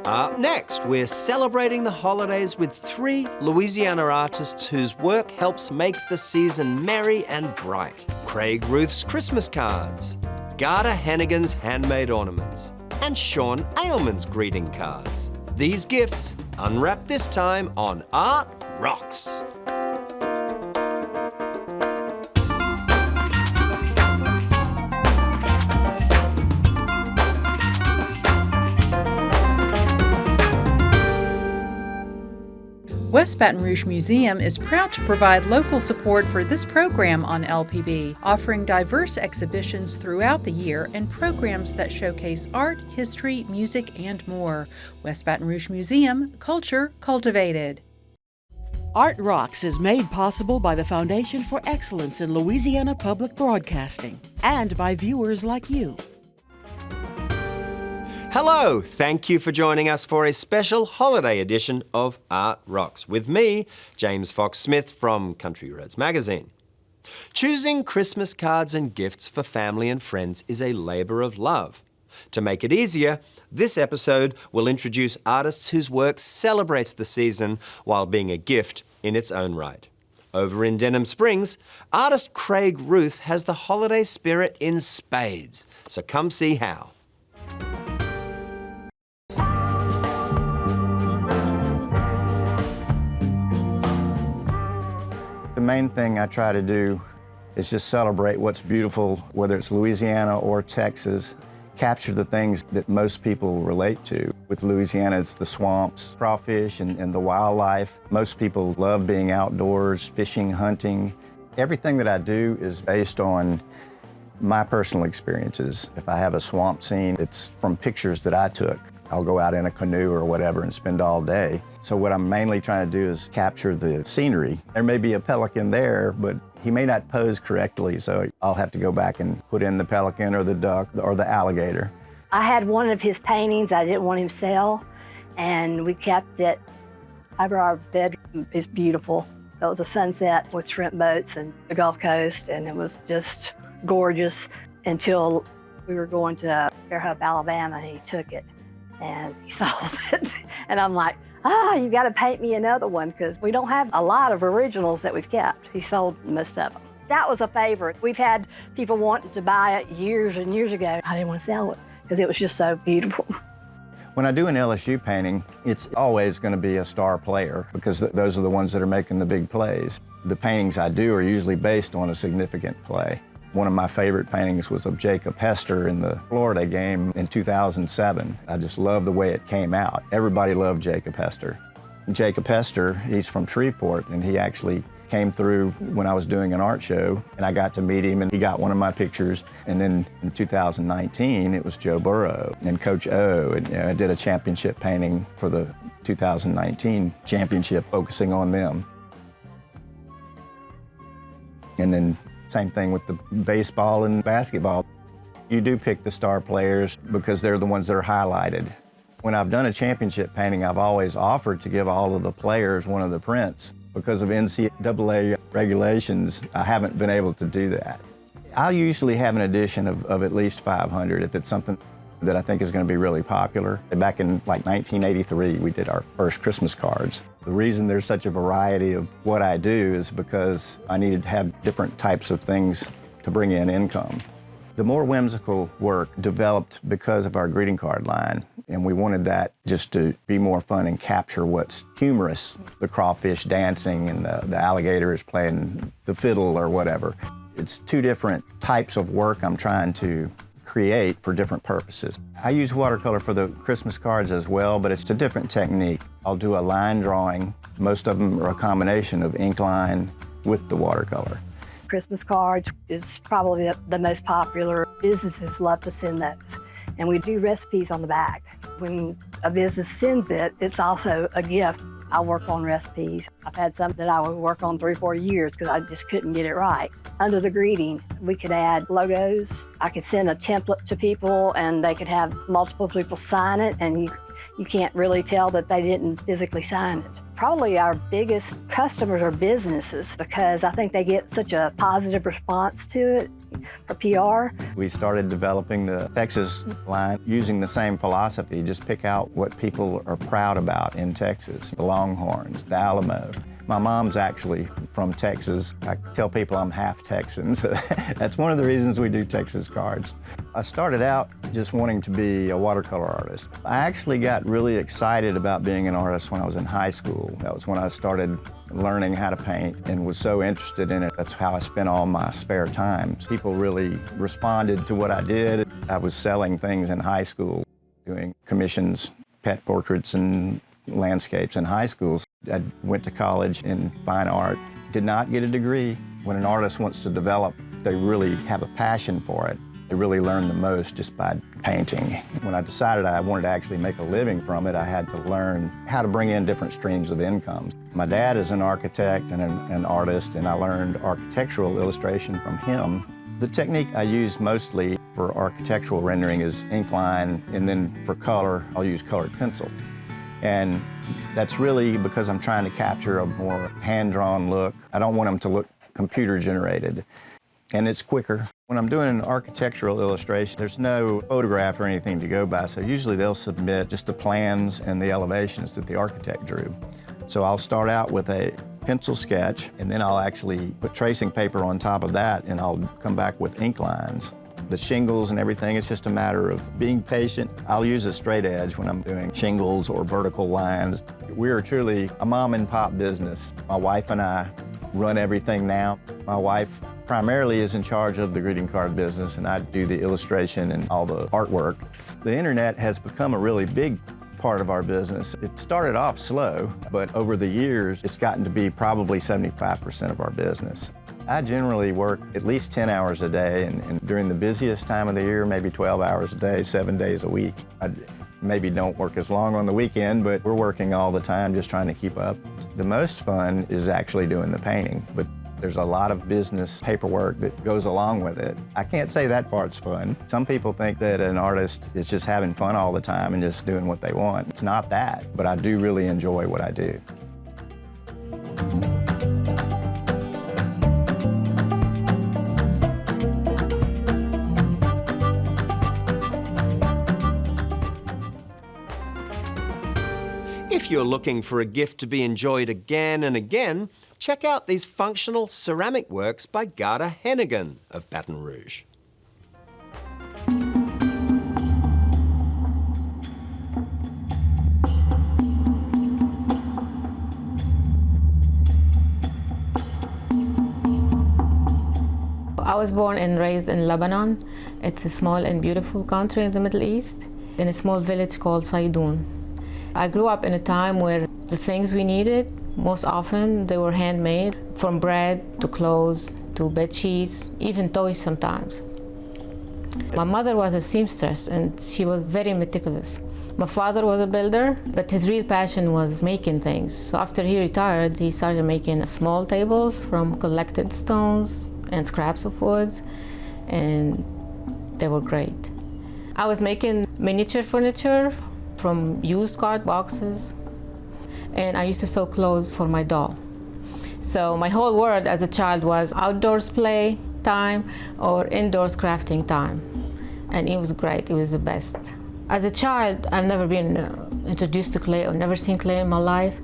Up next, we're celebrating the holidays with 3 Louisiana artists whose work helps make the season merry and bright. Craig Ruth's Christmas cards, Garda Hannigan's handmade ornaments, and Sean Ailman's greeting cards. These gifts unwrap this time on Art Rocks. West Baton Rouge Museum is proud to provide local support for this program on LPB, offering diverse exhibitions throughout the year and programs that showcase art, history, music, and more. West Baton Rouge Museum, culture cultivated. Art Rocks is made possible by the Foundation for Excellence in Louisiana Public Broadcasting and by viewers like you. Hello, thank you for joining us for a special holiday edition of Art Rocks with me, James Fox Smith from Country Roads Magazine. Choosing Christmas cards and gifts for family and friends is a labour of love. To make it easier, this episode will introduce artists whose work celebrates the season while being a gift in its own right. Over in Denham Springs, artist Craig Ruth has the holiday spirit in spades, so come see how. The main thing I try to do is just celebrate what's beautiful, whether it's Louisiana or Texas, capture the things that most people relate to. With Louisiana, it's the swamps, crawfish, and the wildlife. Most people love being outdoors, fishing, hunting. Everything that I do is based on my personal experiences. If I have a swamp scene, it's from pictures that I took. I'll go out in a canoe or whatever and spend all day. So what I'm mainly trying to do is capture the scenery. There may be a pelican there, but he may not pose correctly, so I'll have to go back and put in the pelican or the duck or the alligator. I had one of his paintings I didn't want him to sell, and we kept it over our bedroom. It's beautiful. It was a sunset with shrimp boats and the Gulf Coast, and it was just gorgeous until we were going to Fairhope, Alabama, and he took it. And he sold it. And I'm like, you got to paint me another one because we don't have a lot of originals that we've kept. He sold most of them. That was a favorite. We've had people wanting to buy it years and years ago. I didn't want to sell it because it was just so beautiful. When I do an LSU painting, it's always going to be a star player because those are the ones that are making the big plays. The paintings I do are usually based on a significant play. One of my favorite paintings was of Jacob Hester in the Florida game in 2007. I just love the way it came out. Everybody loved Jacob Hester. Jacob Hester, he's from Shreveport, and he actually came through when I was doing an art show, and I got to meet him, and he got one of my pictures. And then in 2019, it was Joe Burrow and Coach O, and I did a championship painting for the 2019 championship, focusing on them. And then same thing with the baseball and basketball. You do pick the star players because they're the ones that are highlighted. When I've done a championship painting, I've always offered to give all of the players one of the prints. Because of NCAA regulations, I haven't been able to do that. I'll usually have an edition of at least 500 if it's something that I think is going to be really popular. Back in like 1983, we did our first Christmas cards. The reason there's such a variety of what I do is because I needed to have different types of things to bring in income. The more whimsical work developed because of our greeting card line, and we wanted that just to be more fun and capture what's humorous, the crawfish dancing and the alligators playing the fiddle or whatever. It's 2 different types of work I'm trying to create for different purposes. I use watercolor for the Christmas cards as well, but it's a different technique. I'll do a line drawing. Most of them are a combination of ink line with the watercolor. Christmas cards is probably the most popular. Businesses love to send those. And we do recipes on the back. When a business sends it, it's also a gift. I work on recipes. I've had some that I would work on 3 or 4 years because I just couldn't get it right. Under the greeting, we could add logos. I could send a template to people and they could have multiple people sign it, and you can't really tell that they didn't physically sign it. Probably our biggest customers are businesses because I think they get such a positive response to it. for PR. We started developing the Texas line using the same philosophy, just pick out what people are proud about in Texas. The Longhorns, the Alamo. My mom's actually from Texas. I tell people I'm half Texan, so that's one of the reasons we do Texas cards. I started out just wanting to be a watercolor artist. I actually got really excited about being an artist when I was in high school. That was when I started learning how to paint and was so interested in it. That's how I spent all my spare time. People really responded to what I did. I was selling things in high school, doing commissions, pet portraits and landscapes in high schools. I went to college in fine art, did not get a degree. When an artist wants to develop, they really have a passion for it. They really learn the most just by painting. When I decided I wanted to actually make a living from it, I had to learn how to bring in different streams of income. My dad is an architect and an artist, and I learned architectural illustration from him. The technique I use mostly for architectural rendering is ink line, and then for color, I'll use colored pencil. And that's really because I'm trying to capture a more hand-drawn look. I don't want them to look computer-generated. And it's quicker. When I'm doing an architectural illustration, there's no photograph or anything to go by, so usually they'll submit just the plans and the elevations that the architect drew. So I'll start out with a pencil sketch, and then I'll actually put tracing paper on top of that, and I'll come back with ink lines. The shingles and everything, it's just a matter of being patient. I'll use a straight edge when I'm doing shingles or vertical lines. We are truly a mom and pop business. My wife and I run everything now. My wife primarily is in charge of the greeting card business, and I do the illustration and all the artwork. The internet has become a really big part of our business. It started off slow, but over the years, it's gotten to be probably 75% of our business. I generally work at least 10 hours a day, and during the busiest time of the year, maybe 12 hours a day, 7 days a week. I maybe don't work as long on the weekend, but we're working all the time just trying to keep up. The most fun is actually doing the painting, but there's a lot of business paperwork that goes along with it. I can't say that part's fun. Some people think that an artist is just having fun all the time and just doing what they want. It's not that, but I do really enjoy what I do. If you're looking for a gift to be enjoyed again and again, check out these functional ceramic works by Garda Hennigan of Baton Rouge. I was born and raised in Lebanon. It's a small and beautiful country in the Middle East, in a small village called Saydoun. I grew up in a time where the things we needed, most often they were handmade, from bread to clothes to bed sheets, even toys sometimes. My mother was a seamstress and she was very meticulous. My father was a builder, but his real passion was making things. So after he retired, he started making small tables from collected stones and scraps of wood, and they were great. I was making miniature furniture from used card boxes, and I used to sew clothes for my doll. So my whole world as a child was outdoors play time or indoors crafting time, and it was great. It was the best. As a child, I've never been introduced to clay or never seen clay in my life,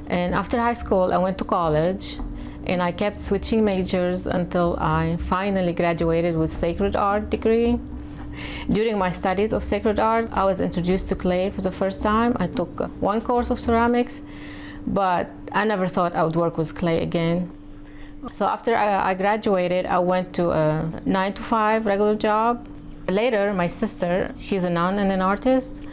and after high school I went to college, and I kept switching majors until I finally graduated with sacred art degree. During my studies of sacred art, I was introduced to clay for the first time. I took one course of ceramics, but I never thought I would work with clay again. So after I graduated, I went to a 9-to-5 regular job. Later, my sister, she's a nun and an artist,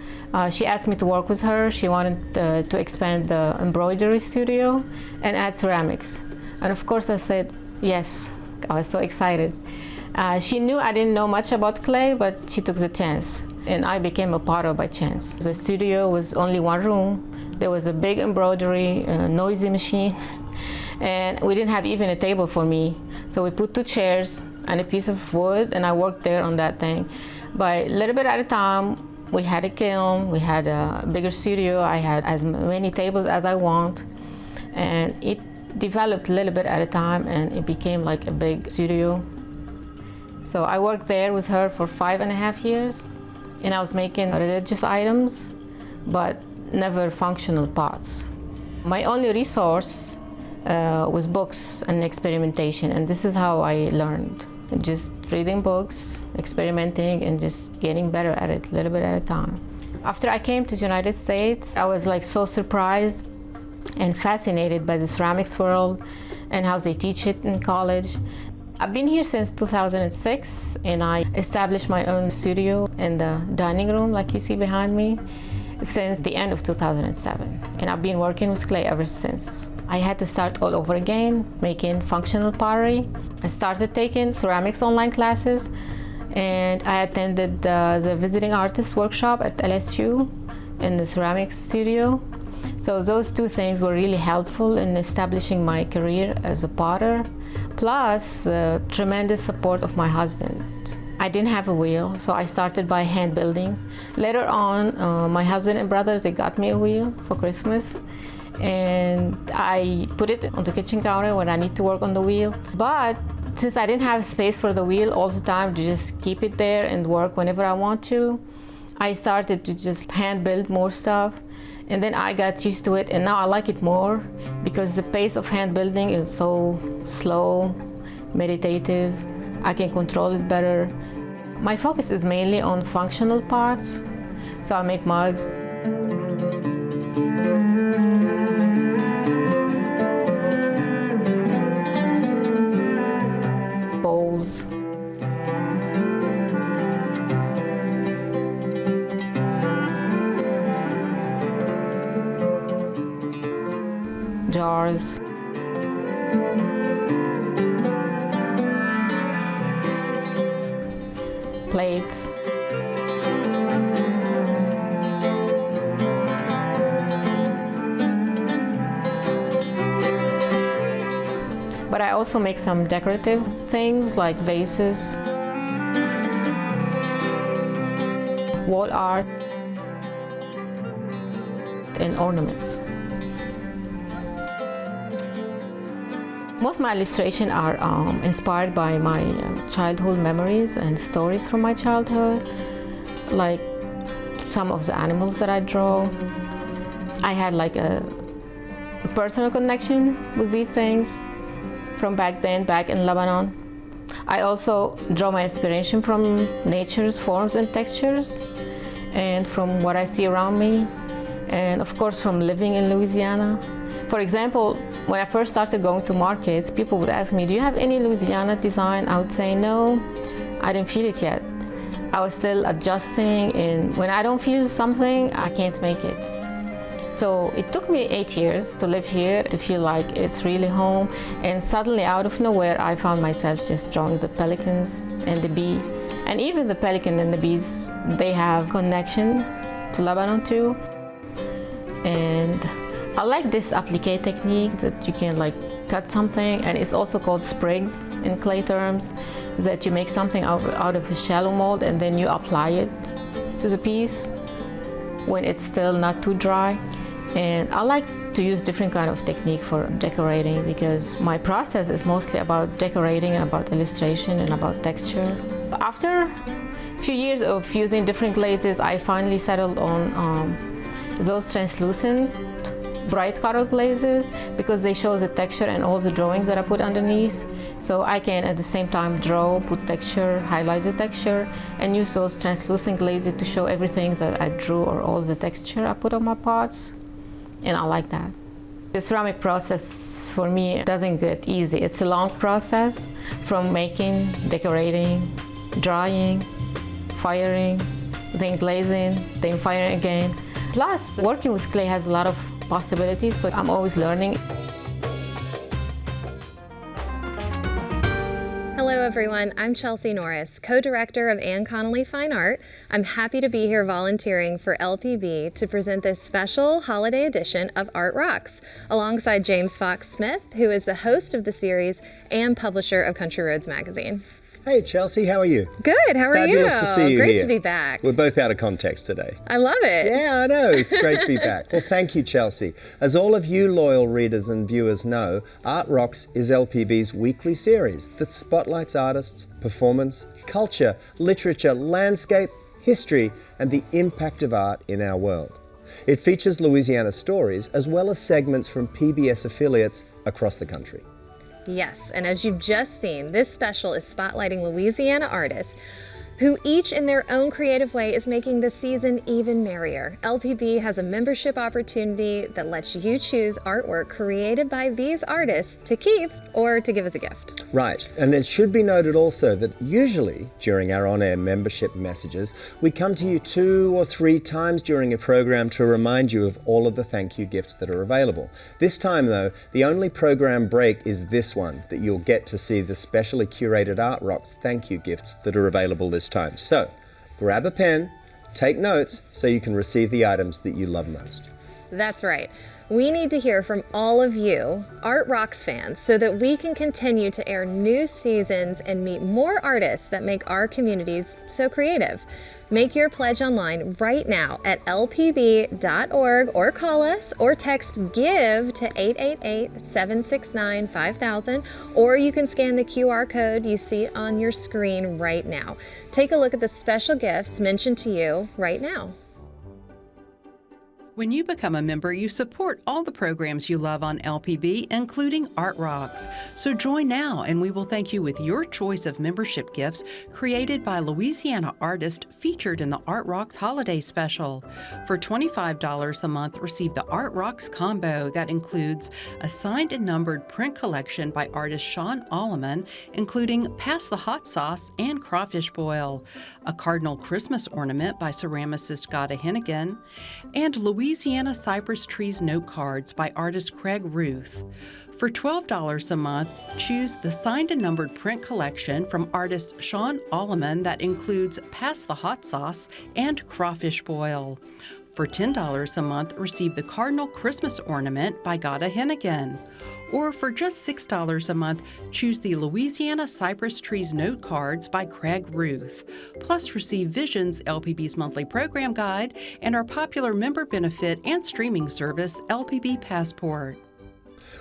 she asked me to work with her. She wanted to expand the embroidery studio and add ceramics. And of course I said yes. I was so excited. She knew I didn't know much about clay, but she took the chance, and I became a potter by chance. The studio was only one room. There was a big embroidery, noisy machine, and we didn't have even a table for me. So we put 2 chairs and a piece of wood, and I worked there on that thing. By a little bit at a time, we had a kiln, we had a bigger studio, I had as many tables as I want, and it developed a little bit at a time, and it became like a big studio. So I worked there with her for 5.5 years, and I was making religious items, but never functional pots. My only resource was books and experimentation, and this is how I learned. Just reading books, experimenting, and just getting better at it, a little bit at a time. After I came to the United States, I was like so surprised and fascinated by the ceramics world and how they teach it in college. I've been here since 2006, and I established my own studio in the dining room, like you see behind me, since the end of 2007. And I've been working with clay ever since. I had to start all over again, making functional pottery. I started taking ceramics online classes, and I attended the visiting artist workshop at LSU in the ceramics studio. So those two things were really helpful in establishing my career as a potter, plus tremendous support of my husband. I didn't have a wheel, so I started by hand building. Later on, my husband and brothers, they got me a wheel for Christmas, and I put it on the kitchen counter when I need to work on the wheel. But since I didn't have space for the wheel all the time to just keep it there and work whenever I want to, I started to just hand build more stuff. And then I got used to it, and now I like it more because the pace of hand building is so slow, meditative. I can control it better. My focus is mainly on functional pots, so I make mugs, bowls, jars, plates, but I also make some decorative things like vases, wall art, and ornaments. Most of my illustrations are inspired by my childhood memories and stories from my childhood, like some of the animals that I draw. I had like a personal connection with these things from back then, back in Lebanon. I also draw my inspiration from nature's forms and textures, and from what I see around me, and of course from living in Louisiana. For example, when I first started going to markets, people would ask me, do you have any Louisiana design? I would say no, I didn't feel it yet. I was still adjusting, and when I don't feel something, I can't make it. So it took me 8 years to live here, to feel like it's really home, and suddenly out of nowhere, I found myself just drawing the pelicans and the bee. And even the pelican and the bees, they have connection to Lebanon too. And I like this applique technique that you can like cut something, and it's also called sprigs in clay terms, that you make something out of a shallow mold and then you apply it to the piece when it's still not too dry. And I like to use different kind of technique for decorating because my process is mostly about decorating and about illustration and about texture. After a few years of using different glazes, I finally settled on those translucent bright colored glazes because they show the texture and all the drawings that I put underneath. So I can at the same time draw, put texture, highlight the texture, and use those translucent glazes to show everything that I drew or all the texture I put on my pots. And I like that. The ceramic process for me doesn't get easy. It's a long process from making, decorating, drying, firing, then glazing, then firing again. Plus, working with clay has a lot of possibilities, so I'm always learning. Hello everyone, I'm Chelsea Norris, co-director of Ann Connolly Fine Art. I'm happy to be here volunteering for LPB to present this special holiday edition of Art Rocks, alongside James Fox Smith, who is the host of the series and publisher of Country Roads magazine. Hey, Chelsea, how are you? Good, how are you? Fabulous to see you Great here. to be back. We're both out of context today. I love it. Yeah, I know. It's great to be back. Well, thank you, Chelsea. As all of you loyal readers and viewers know, Art Rocks is LPB's weekly series that spotlights artists, performance, culture, literature, landscape, history, and the impact of art in our world. It features Louisiana stories as well as segments from PBS affiliates across the country. Yes, and as you've just seen, this special is spotlighting Louisiana artists who each in their own creative way is making the season even merrier. LPB has a membership opportunity that lets you choose artwork created by these artists to keep or to give as a gift. Right, and it should be noted also that usually during our on-air membership messages, we come to you 2 or 3 times during a program to remind you of all of the thank you gifts that are available. This time though, the only program break is this one, that you'll get to see the specially curated Art Rocks thank you gifts that are available this time. So, grab a pen, take notes so you can receive the items that you love most. That's right. We need to hear from all of you, Art Rocks fans, so that we can continue to air new seasons and meet more artists that make our communities so creative. Make your pledge online right now at lpb.org or call us or text GIVE to 888-769-5000, or you can scan the QR code you see on your screen right now. Take a look at the special gifts mentioned to you right now. When you become a member, you support all the programs you love on LPB, including Art Rocks. So join now, and we will thank you with your choice of membership gifts created by Louisiana artists featured in the Art Rocks Holiday Special. For $25 a month, receive the Art Rocks combo that includes a signed and numbered print collection by artist Sean Alleman, including Pass the Hot Sauce and Crawfish Boil, a Cardinal Christmas ornament by ceramicist Gotta Hennigan, and Louisiana Cypress Trees note cards by artist Craig Ruth. For $12 a month, choose the signed and numbered print collection from artist Sean Alleman that includes Pass the Hot Sauce and Crawfish Boil. For $10 a month, receive the Cardinal Christmas ornament by Gotta Hennigan. Or for just $6 a month, choose the Louisiana Cypress Trees note cards by Craig Ruth. Plus receive Visions, LPB's monthly program guide, and our popular member benefit and streaming service, LPB Passport.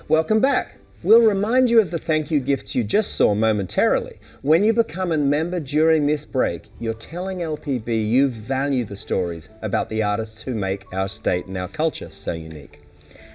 Welcome back. We'll remind you of the thank you gifts you just saw momentarily. When you become a member during this break, you're telling LPB you value the stories about the artists who make our state and our culture so unique.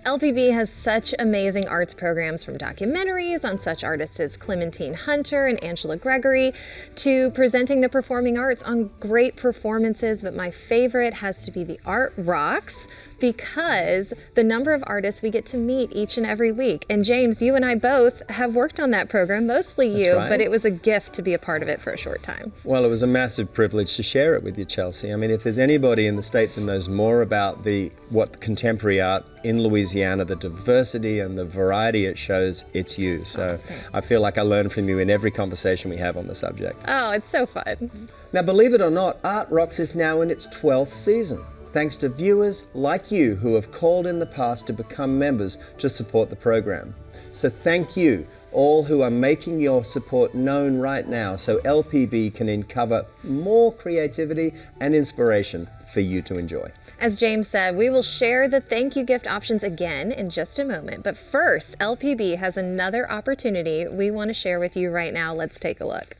LPB has such amazing arts programs, from documentaries on such artists as Clementine Hunter and Angela Gregory to presenting the performing arts on great performances, but my favorite has to be the Art Rocks, because the number of artists we get to meet each and every week. And James, you and I both have worked on that program, mostly you, right. But it was a gift to be a part of it for a short time. Well, it was a massive privilege to share it with you, Chelsea. I mean, if there's anybody in the state that knows more about what contemporary art in Louisiana, the diversity and the variety it shows, it's you. So I feel like I learn from you in every conversation we have on the subject. Oh, it's so fun. Now, believe it or not, Art Rocks is now in its 12th season, thanks to viewers like you who have called in the past to become members to support the program. So thank you, all who are making your support known right now, so LPB can uncover more creativity and inspiration for you to enjoy. As James said, we will share the thank you gift options again in just a moment. But first, LPB has another opportunity we want to share with you right now. Let's take a look.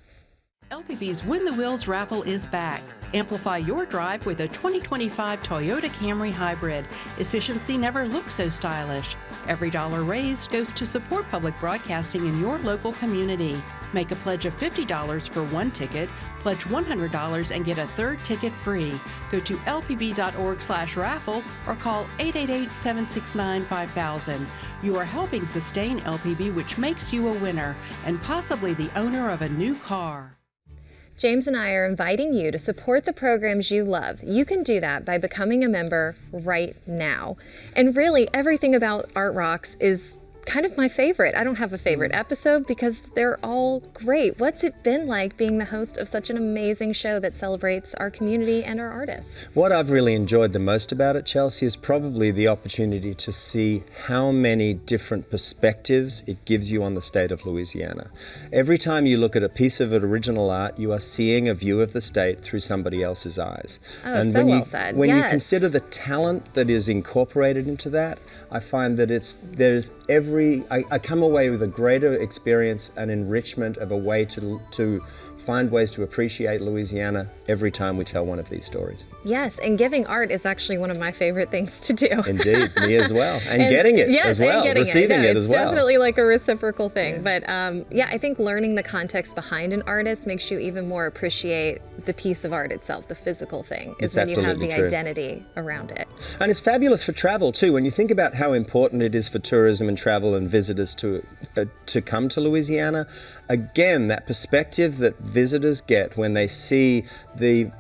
LPB's Win the Wheels raffle is back. Amplify your drive with a 2025 Toyota Camry Hybrid. Efficiency never looks so stylish. Every dollar raised goes to support public broadcasting in your local community. Make a pledge of $50 for one ticket, pledge $100 and get a third ticket free. Go to lpb.org/raffle or call 888-769-5000. You are helping sustain LPB, which makes you a winner and possibly the owner of a new car. James and I are inviting you to support the programs you love. You can do that by becoming a member right now. And really, everything about Art Rocks is kind of my favorite. I don't have a favorite episode because they're all great. What's it been like being the host of such an amazing show that celebrates our community and our artists? What I've really enjoyed the most about it, Chelsea, is probably the opportunity to see how many different perspectives it gives you on the state of Louisiana. Every time you look at a piece of original art, you are seeing a view of the state through somebody else's eyes. Oh, and so when well said. When you Yes. consider the talent that is incorporated into that, I find that I come away with a greater experience and enrichment of a way to find ways to appreciate Louisiana every time we tell one of these stories. Yes, and giving art is actually one of my favorite things to do. Indeed, me as well. And getting it yes, as well, and getting receiving it it's as well. Definitely like a reciprocal thing. But I think learning the context behind an artist makes you even more appreciate the piece of art itself, the physical thing, is It's when you have absolutely the true. identity around it. And it's fabulous for travel too. When you think about how important it is for tourism and travel and visitors to come to Louisiana, again, that perspective that visitors get when they see the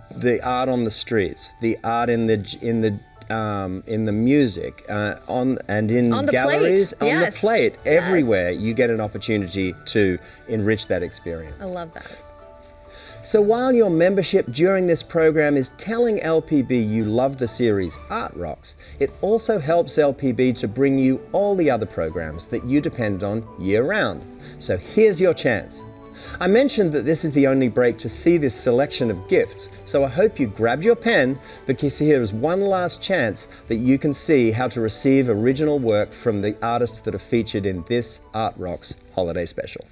art on the streets, the art in the music, on the galleries, plate. on the Yes. plate, Yes. everywhere, you get an opportunity to enrich that experience. I love that. So while your membership during this program is telling LPB you love the series Art Rocks, it also helps LPB to bring you all the other programs that you depend on year-round. So here's your chance. I mentioned that this is the only break to see this selection of gifts, so I hope you grabbed your pen, because here is one last chance that you can see how to receive original work from the artists that are featured in this Art Rocks holiday special.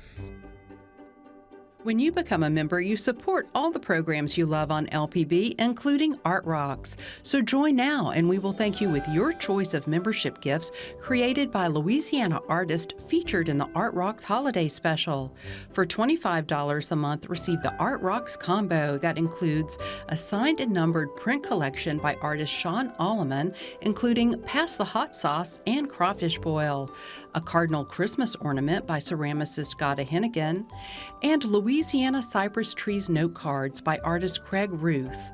When you become a member, you support all the programs you love on LPB, including Art Rocks. So join now, and we will thank you with your choice of membership gifts created by Louisiana artists featured in the Art Rocks Holiday Special. For $25 a month, receive the Art Rocks combo that includes a signed and numbered print collection by artist Sean Alleman, including Pass the Hot Sauce and Crawfish Boil, a Cardinal Christmas ornament by ceramicist Gotta Hennigan, and Louisiana Cypress Trees note cards by artist Craig Ruth.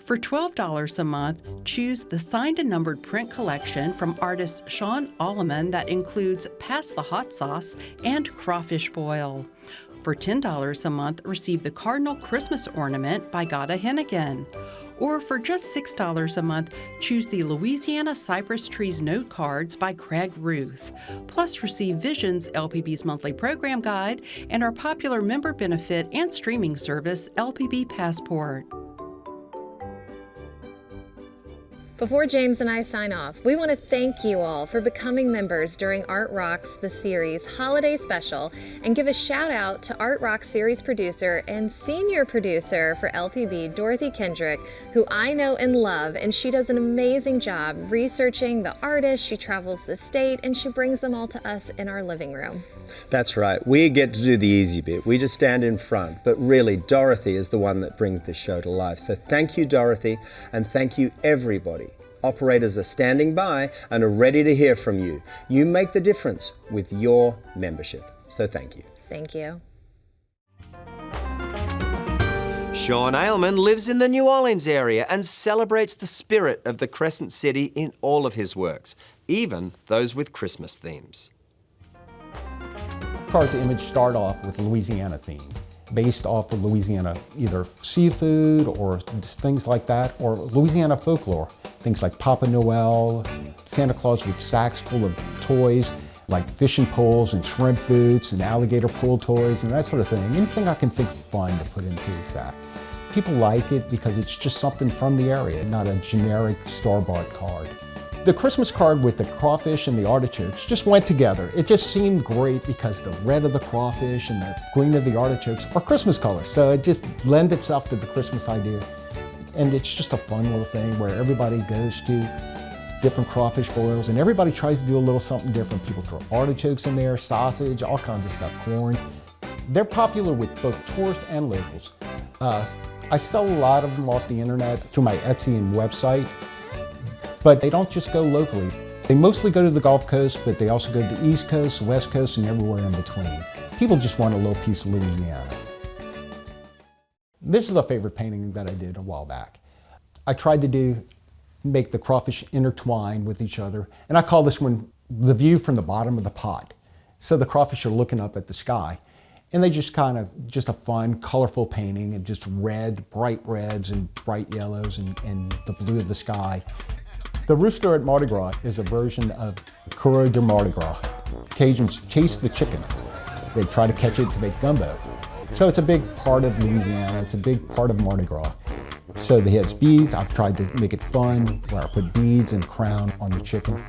For $12 a month, choose the signed and numbered print collection from artist Sean Alleman that includes Pass the Hot Sauce and Crawfish Boil. For $10 a month, receive the Cardinal Christmas ornament by Gotta Hennigan. Or for just $6 a month, choose the Louisiana Cypress Trees note cards by Craig Ruth. Plus, receive Visions, LPB's monthly program guide, and our popular member benefit and streaming service, LPB Passport. Before James and I sign off, we want to thank you all for becoming members during Art Rocks, the series holiday special, and give a shout out to Art Rocks series producer and senior producer for LPB, Dorothy Kendrick, who I know and love, and she does an amazing job researching the artists. She travels the state, and she brings them all to us in our living room. That's right. We get to do the easy bit. We just stand in front. But really, Dorothy is the one that brings this show to life. So thank you, Dorothy, and thank you, everybody. Operators are standing by and are ready to hear from you. You make the difference with your membership. So thank you. Thank you. Sean Alleman lives in the New Orleans area and celebrates the spirit of the Crescent City in all of his works, even those with Christmas themes. Card's image start off with a Louisiana theme, based off of Louisiana, either seafood or things like that, or Louisiana folklore, things like Papa Noel, Santa Claus with sacks full of toys, like fishing poles and shrimp boots and alligator pool toys and that sort of thing. Anything I can think fun to put into a sack. People like it because it's just something from the area, not a generic store-bought card. The Christmas card with the crawfish and the artichokes just went together. It just seemed great because the red of the crawfish and the green of the artichokes are Christmas colors. So it just lends itself to the Christmas idea. And it's just a fun little thing where everybody goes to different crawfish boils and everybody tries to do a little something different. People throw artichokes in there, sausage, all kinds of stuff, corn. They're popular with both tourists and locals. I sell a lot of them off the internet through my Etsy and website. But they don't just go locally. They mostly go to the Gulf Coast, but they also go to the East Coast, West Coast, and everywhere in between. People just want a little piece of Louisiana. This is a favorite painting that I did a while back. I tried to make the crawfish intertwine with each other, and I call this one the view from the bottom of the pot. So the crawfish are looking up at the sky. And they just just a fun, colorful painting, and just red, bright reds and bright yellows and the blue of the sky. The rooster at Mardi Gras is a version of Coureur de Mardi Gras. Cajuns chase the chicken. They try to catch it to make gumbo. So it's a big part of Louisiana. It's a big part of Mardi Gras. So it has beads. I've tried to make it fun, where I put beads and crown on the chicken.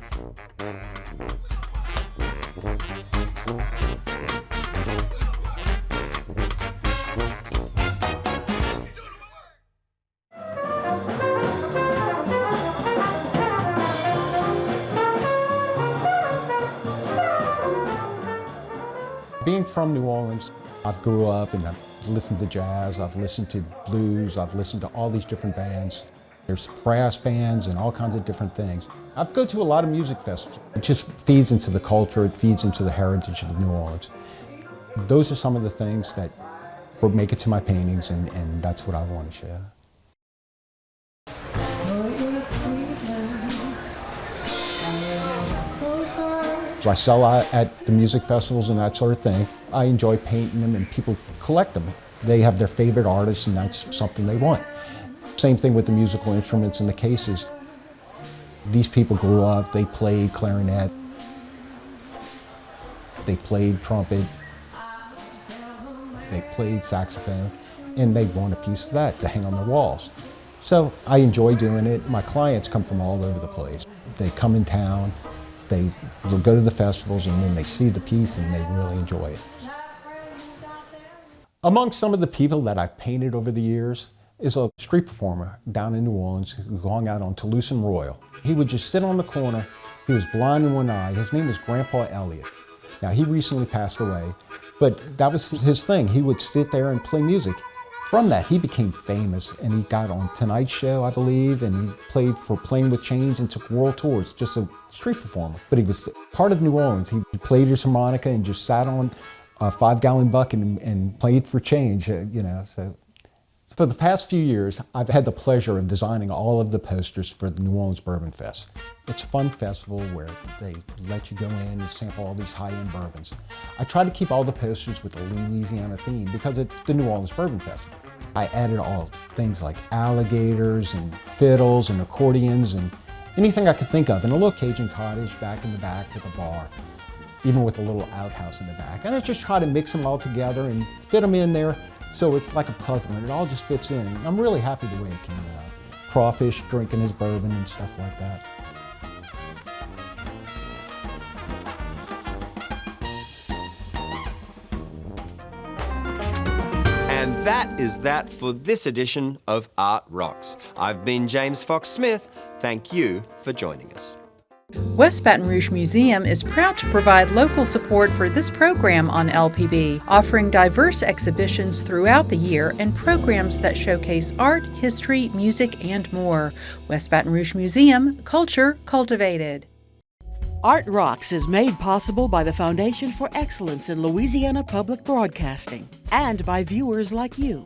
Being from New Orleans, I've grew up and I've listened to jazz, I've listened to blues, I've listened to all these different bands. There's brass bands and all kinds of different things. I've go to a lot of music festivals. It just feeds into the culture, it feeds into the heritage of New Orleans. Those are some of the things that make it to my paintings, and that's what I want to share. So I sell out at the music festivals and that sort of thing. I enjoy painting them, and people collect them. They have their favorite artists, and that's something they want. Same thing with the musical instruments and the cases. These people grew up, they played clarinet, they played trumpet, they played saxophone, and they want a piece of that to hang on their walls. So I enjoy doing it. My clients come from all over the place. They come in town, they will go to the festivals, and then they see the piece and they really enjoy it. Among some of the people that I've painted over the years is a street performer down in New Orleans who hung out on Toulouse and Royal. He would just sit on the corner. He was blind in one eye. His name was Grandpa Elliott. Now, he recently passed away, but that was his thing. He would sit there and play music. From that, he became famous, and he got on Tonight Show, I believe, and he played for Playing with Chains and took world tours, just a street performer. But he was part of New Orleans. He played his harmonica and just sat on a 5-gallon bucket and played for change, you know. So for the past few years, I've had the pleasure of designing all of the posters for the New Orleans Bourbon Fest. It's a fun festival where they let you go in and sample all these high-end bourbons. I try to keep all the posters with the Louisiana theme because it's the New Orleans Bourbon Festival. I added all things like alligators and fiddles and accordions and anything I could think of, and a little Cajun cottage back in the back with a bar, even with a little outhouse in the back. And I just try to mix them all together and fit them in there so it's like a puzzle and it all just fits in. And I'm really happy the way it came out. Crawfish drinking his bourbon and stuff like that. And that is that for this edition of Art Rocks. I've been James Fox Smith. Thank you for joining us. West Baton Rouge Museum is proud to provide local support for this program on LPB, offering diverse exhibitions throughout the year and programs that showcase art, history, music, and more. West Baton Rouge Museum, culture cultivated. Art Rocks is made possible by the Foundation for Excellence in Louisiana Public Broadcasting and by viewers like you.